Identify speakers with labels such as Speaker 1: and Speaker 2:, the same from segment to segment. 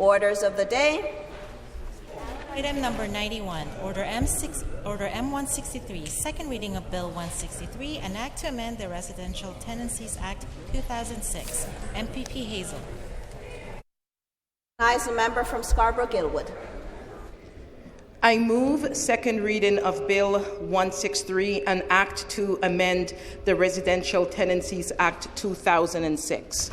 Speaker 1: Orders of the day.
Speaker 2: Item number 91, Order M163, second reading of Bill 163, an act to amend the Residential Tenancies Act 2006. MPP Hazell.
Speaker 1: Recognize the member from Scarborough-Guildwood.
Speaker 3: I move second reading of Bill 163, an act to amend the Residential Tenancies Act 2006.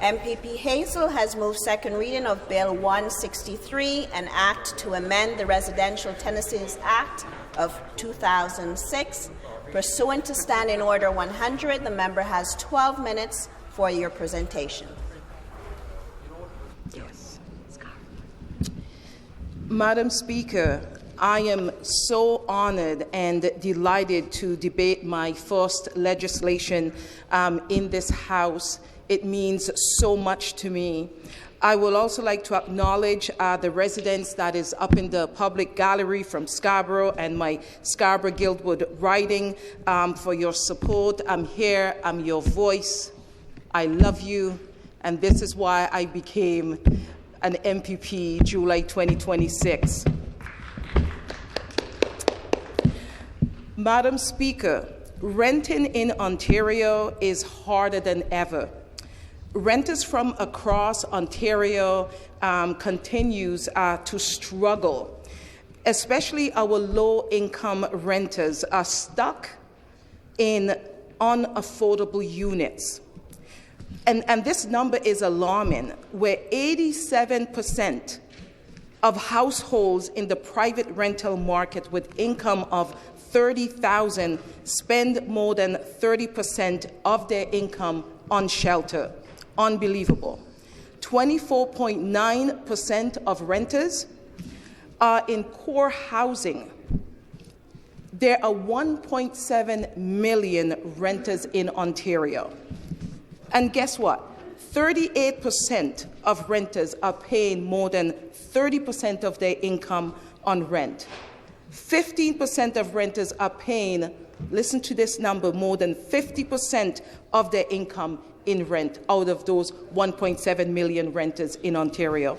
Speaker 1: MPP Hazell has moved second reading of Bill 163, an act to amend the Residential Tenancies Act of 2006. Pursuant to Standing Order 100, the member has 12 minutes for your presentation.
Speaker 3: Yes. Madam Speaker, I am so honored and delighted to debate my first legislation in this House. It means so much to me. I would also like to acknowledge the residents that is up in the public gallery from Scarborough and my Scarborough-Guildwood riding for your support. I'm here. I'm your voice. I love you. And this is why I became an MPP July 2026. Madam Speaker, renting in Ontario is harder than ever. Renters from across Ontario continues to struggle, especially our low-income renters are stuck in unaffordable units. And this number is alarming, where 87% of households in the private rental market with income of $30,000 spend more than 30% of their income on shelter. Unbelievable. 24.9% of renters are in core housing. There are 1.7 million renters in Ontario. And guess what? 38% of renters are paying more than 30% of their income on rent. 15% of renters are paying, listen to this number, more than 50% of their income in rent out of those 1.7 million renters in Ontario.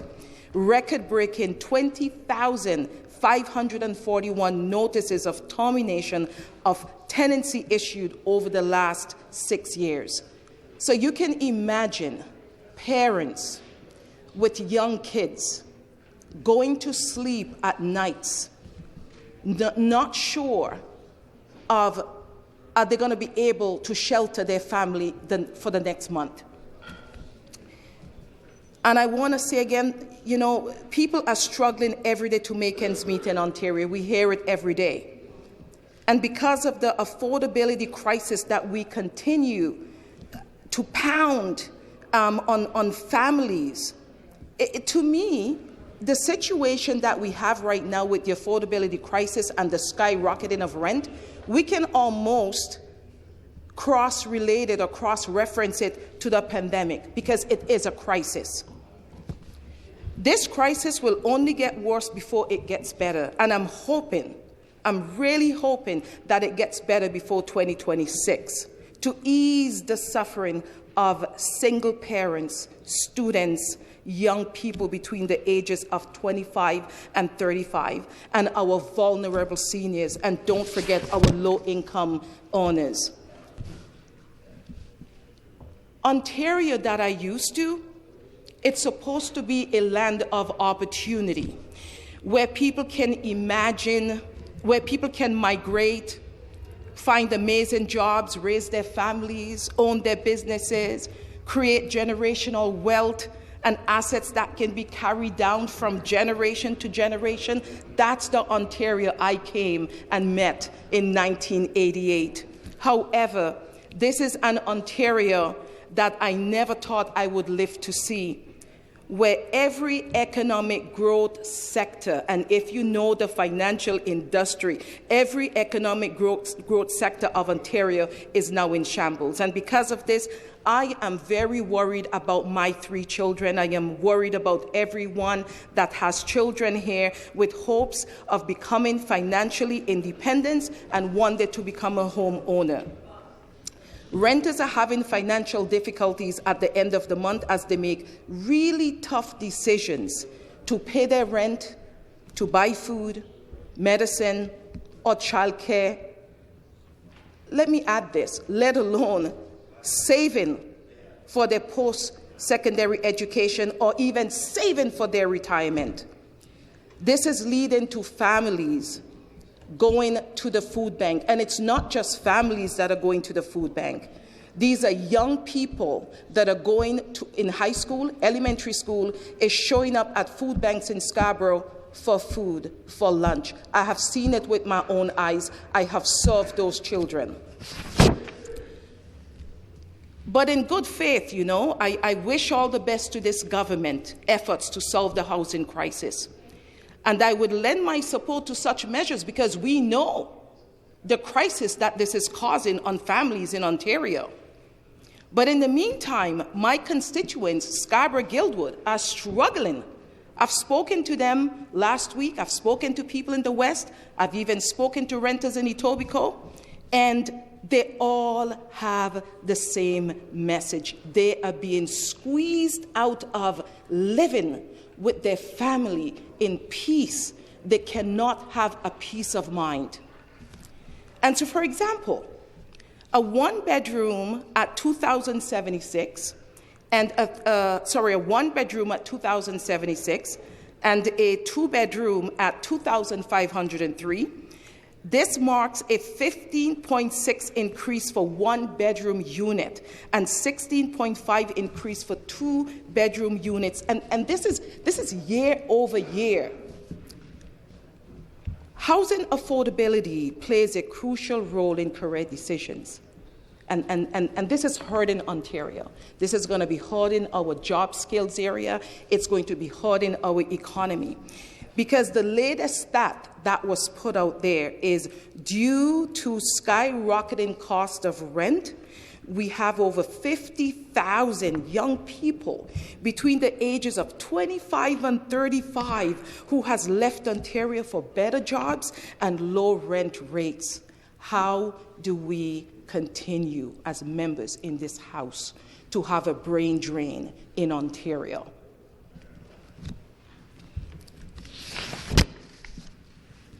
Speaker 3: Record-breaking 20,541 notices of termination of tenancy issued over the last 6 years. So you can imagine parents with young kids going to sleep at nights, not sure of are they going to be able to shelter their family for the next month. And I want to say again, you know, people are struggling every day to make ends meet in Ontario. We hear it every day. And because of the affordability crisis that we continue to pound on families, to me, the situation that we have right now with the affordability crisis and the skyrocketing of rent, we can almost cross-relate it or cross-reference it to the pandemic because it is a crisis. This crisis will only get worse before it gets better, and I'm really hoping that it gets better before 2026 to ease the suffering of single parents, students, young people between the ages of 25 and 35, and our vulnerable seniors, and don't forget our low-income earners. Ontario that I used to, it's supposed to be a land of opportunity, where people can imagine, where people can migrate, find amazing jobs, raise their families, own their businesses, create generational wealth and assets that can be carried down from generation to generation. That's the Ontario I came and met in 1988. However, this is an Ontario that I never thought I would live to see, where every economic growth sector, and if you know the financial industry, every economic growth sector of Ontario is now in shambles. And because of this, I am very worried about my 3 children. I am worried about everyone that has children here with hopes of becoming financially independent and one day to become a homeowner. Renters are having financial difficulties at the end of the month as they make really tough decisions to pay their rent, to buy food, medicine, or childcare. Let me add this, let alone saving for their post-secondary education or even saving for their retirement. This is leading to families going to the food bank. And it's not just families that are going to the food bank. These are young people that are going to, in high school, elementary school, is showing up at food banks in Scarborough for food, for lunch. I have seen it with my own eyes. I have served those children. But in good faith, I wish all the best to this government efforts to solve the housing crisis. And I would lend my support to such measures because we know the crisis that this is causing on families in Ontario. But in the meantime, my constituents, Scarborough-Guildwood, are struggling. I've spoken to them last week. I've spoken to people in the West. I've even spoken to renters in Etobicoke. And they all have the same message. They are being squeezed out of living with their family in peace. They cannot have a peace of mind. And so, for example, a one-bedroom at $2,076 and a one-bedroom at $2,076 and a two-bedroom at $2,503. This marks a 15.6 increase for one-bedroom unit and 16.5 increase for two-bedroom units. And this is year over year. Housing affordability plays a crucial role in career decisions. And this is heard in Ontario. This is going to be heard in our job skills area. It's going to be heard in our economy. Because the latest stat that was put out there is due to skyrocketing cost of rent, we have over 50,000 young people between the ages of 25 and 35 who has left Ontario for better jobs and low rent rates. How do we continue as members in this House to have a brain drain in Ontario?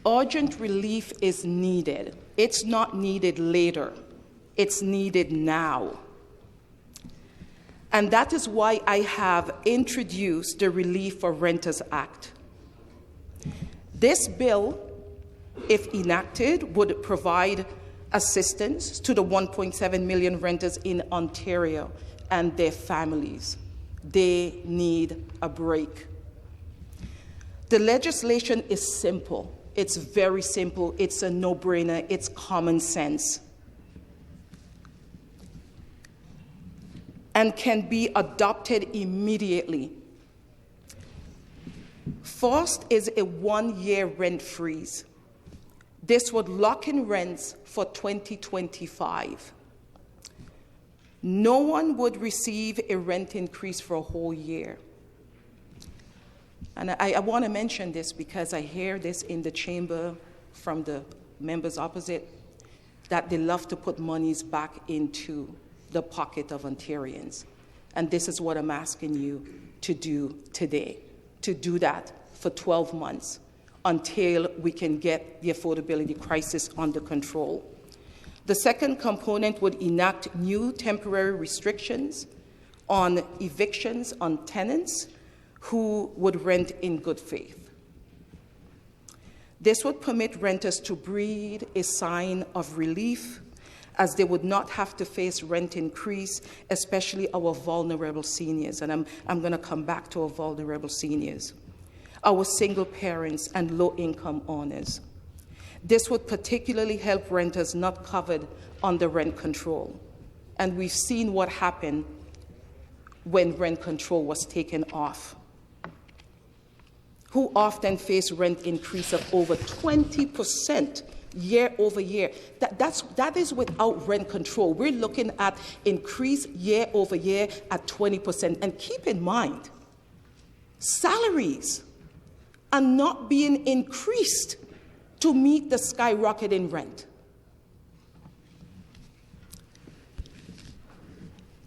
Speaker 3: Urgent relief is needed. It's not needed later. It's needed now. And that is why I have introduced the Relief for Renters Act. This bill, if enacted, would provide assistance to the 1.7 million renters in Ontario and their families. They need a break. The legislation is simple. It's very simple. It's a no-brainer. It's common sense. And can be adopted immediately. First is a one-year rent freeze. This would lock in rents for 2025. No one would receive a rent increase for a whole year. And I want to mention this because I hear this in the chamber from the members opposite, that they love to put monies back into the pocket of Ontarians. And this is what I'm asking you to do today, to do that for 12 months until we can get the affordability crisis under control. The second component would enact new temporary restrictions on evictions on tenants who would rent in good faith. This would permit renters to breathe a sign of relief as they would not have to face rent increase, especially our vulnerable seniors. And I'm going to come back to our vulnerable seniors, our single parents and low-income earners. This would particularly help renters not covered under rent control. And we've seen what happened when rent control was taken off, who often face rent increase of over 20% year over year. That is without rent control. We're looking at increase year over year at 20%. And keep in mind, salaries are not being increased to meet the skyrocketing rent.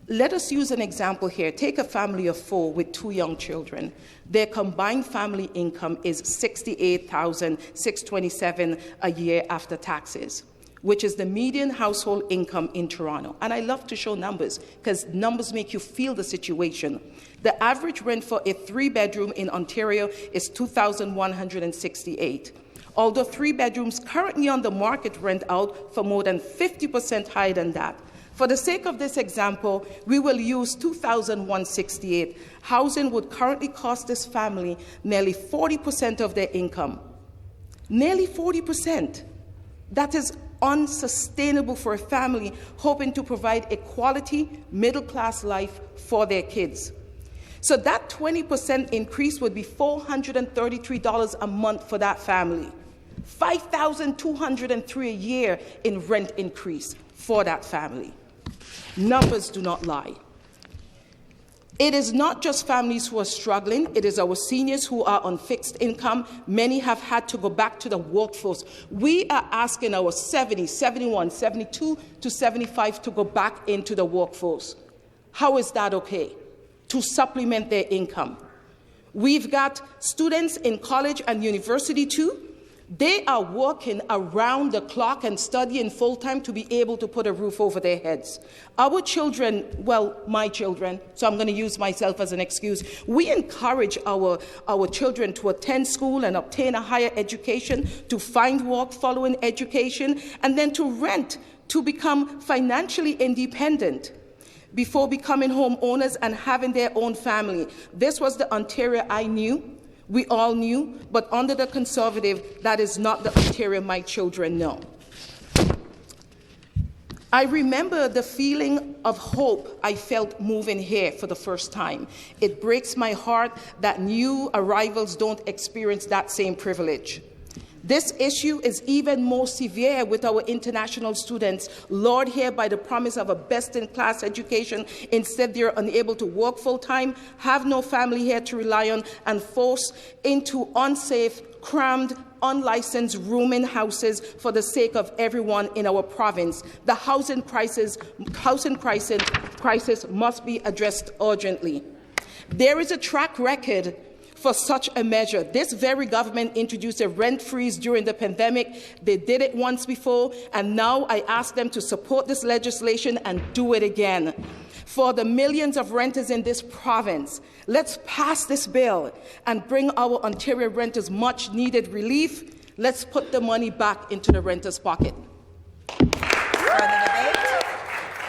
Speaker 3: Let us use an example here. Take a family of 4 with 2 young children. Their combined family income is $68,627 a year after taxes, which is the median household income in Toronto. And I love to show numbers because numbers make you feel the situation. The average rent for a 3-bedroom in Ontario is $2,168. Although 3 bedrooms currently on the market rent out for more than 50% higher than that. For the sake of this example, we will use $2,168. Housing would currently cost this family nearly 40% of their income. Nearly 40%. That is unsustainable for a family hoping to provide a quality middle-class life for their kids. So that 20% increase would be $433 a month for that family. $5,203 a year in rent increase for that family. Numbers do not lie. It is not just families who are struggling, it is our seniors who are on fixed income. Many have had to go back to the workforce. We are asking our 70, 71, 72 to 75 to go back into the workforce. How is that okay? To supplement their income. We've got students in college and university too. They are working around the clock and studying full-time to be able to put a roof over their heads. Our children, well, my children, so I'm going to use myself as an excuse, we encourage our children to attend school and obtain a higher education, to find work following education, and then to rent to become financially independent before becoming homeowners and having their own family. This was the Ontario I knew. We all knew, but under the Conservative, that is not the Ontario my children know. I remember the feeling of hope I felt moving here for the first time. It breaks my heart that new arrivals don't experience that same privilege. This issue is even more severe with our international students, lured here by the promise of a best-in-class education. Instead, they're unable to work full-time, have no family here to rely on, and forced into unsafe, crammed, unlicensed rooming houses for the sake of everyone in our province. The housing crisis must be addressed urgently. There is a track record for such a measure. This very government introduced a rent freeze during the pandemic. They did it once before, and now I ask them to support this legislation and do it again. For the millions of renters in this province, let's pass this bill and bring our Ontario renters much-needed relief. Let's put the money back into the renters' pocket.
Speaker 1: Further debate?